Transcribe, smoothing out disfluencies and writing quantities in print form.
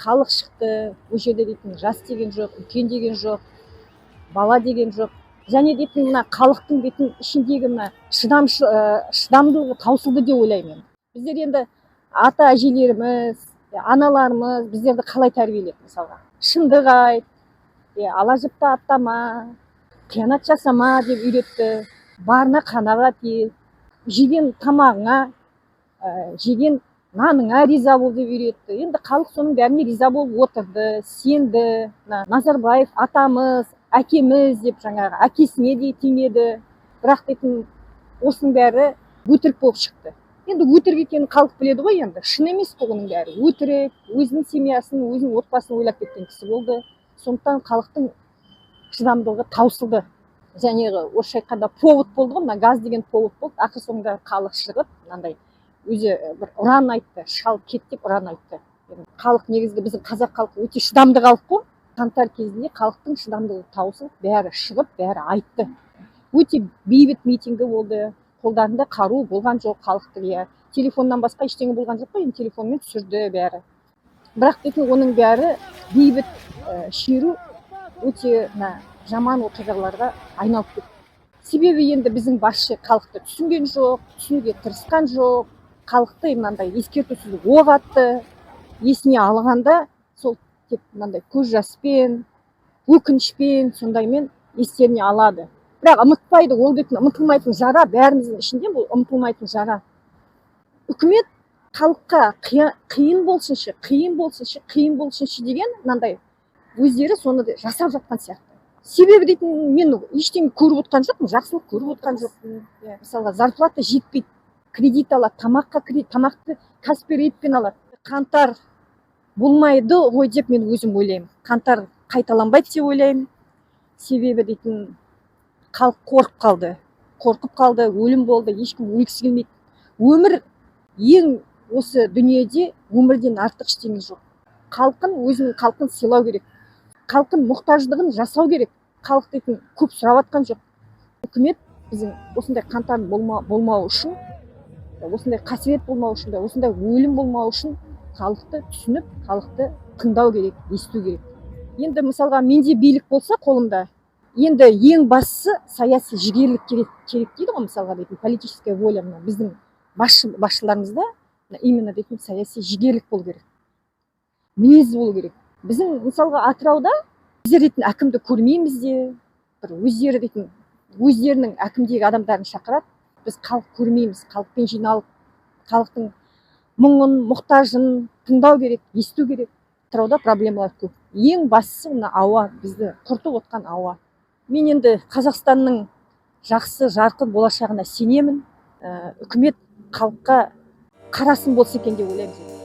халық шықты, ол жерде дейтін жас деген жоқ, үлкен деген жоқ, бала деген жоқ. Және дейтін мына халықтың дейтін ішіндегі мына шыдамдылығы таусылды деп ойлаймын. Біздер енді ата әжелеріміз, аналарымыз біздерді қалай тәрбиеледі мысалға? Шындық айт, ала жіпті аттама, қиянат жасама деп үйретті. Барына қанағат ет, жеген тамағыңа, жеген наныңа риза бол деп үйретті. Енді халық соның бәріне риза болып отырды, сенді. Назарбаев атамыз, әкеміз деп жаңағы әкесіне де тимеді. Бірақ дейтін осының бәрі өтірік болып шықты. Енді өтірік екенін халық біледі ғой енді. Шын емес қой оның бәрі. Өтірік, өзінің семьясын, өзінің отбасын ойлап кеткен кісі болды. Сондықтан халықтың шыдамдылығы таусылды. Жаңағы орысша айтқанда повод болды ғой, мына газ деген повод болды. Ақыр соңында халық шығып, мынандай өзі бір ұран айтты, шалып кет деп ұран айтты. Халық негізгі біздің қазақ халқы өте шыдамды халық қой. Қаңтар кезінде халықтың шыдамдылығы таусылып, бәрі шығып, бәрі айтты. Өте бейбіт митингі болды. Қолдарында қару болған жоқ халықтың, телефоннан басқа ештеңе болған жоқ қой, енді телефонмен түсірді бәрі. Бірақ дейтін оның бәрі бейбіт шеру өте жаман оқиғаларға айналып кетті. Себебі енді біздің басшы халықты түсінген жоқ, түсінуге тырысқан жоқ, халықты мынандай ескертусіз оқ атты. Есіне алғанда сол тек мынандай көз жаспен, өкінішпен, сондаймен естеріне алады. Бірақ ұмытпайды, ол дейтін ұмытылмайтын жара, бәріміздің ішінде бұл ұмытылмайтын жара. Үкімет халыққа қиын болсыншы деген мынандай өздері соны жасап жатқан сияқты. Себебі дейтін мен ештеңе көріп отқан жоқпын, жақсылық көріп отқан жоқпын. Мысалға зарплата жетпейді, кредит алады, тамақты кәсіпкер ретпен алады. Қаңтар болмайды ғой деп мен өзім ойлаймын. Қаңтар қайталанбайды деп ойлаймын. Себебі дейтін халық қорқып қалды, өлім болды, ешкім өлгісі келмейді. Өмір ең осы дүниеде өмірден артық ештеңе жоқ. Өзінің халқын сыйлау керек. Халқын мұқтаждығын жасау керек. Халық дейтін көп сұрап жатқан жоқ. Үкімет біздің осындай қаңтар болмау үшін, осындай қасірет болмау үшін, осындай өлім болмау үшін халықты түсініп, халықты тыңдау керек, есту керек. Енді мысалға менде билік болса қолымда, енді ең бастысы саяси жігерлік керек дейді ғой, мысалға дейтін политическая воля, біздің басшыларымызда именно дейтін саяси жігерлік болу керек, мінез болу керек. Біздің мысалға Атырауда біздер дейтін әкімді көрмейміз де, өздері дейтін өздерінің әкімдегі адамдарын шақырады. Біз халық көрмейміз, халықпен жиналып, халықтың мұңын, мұқтажын тыңдау керек, есту керек. Атырауда проблемалар көп. Ең бастысы мына ауа, бізді құртып отқан ауа. Мен енді Қазақстанның жақсы, жарқын болашағына сенемін. Үкімет халыққа қарасын болса екен деп ойлаймын.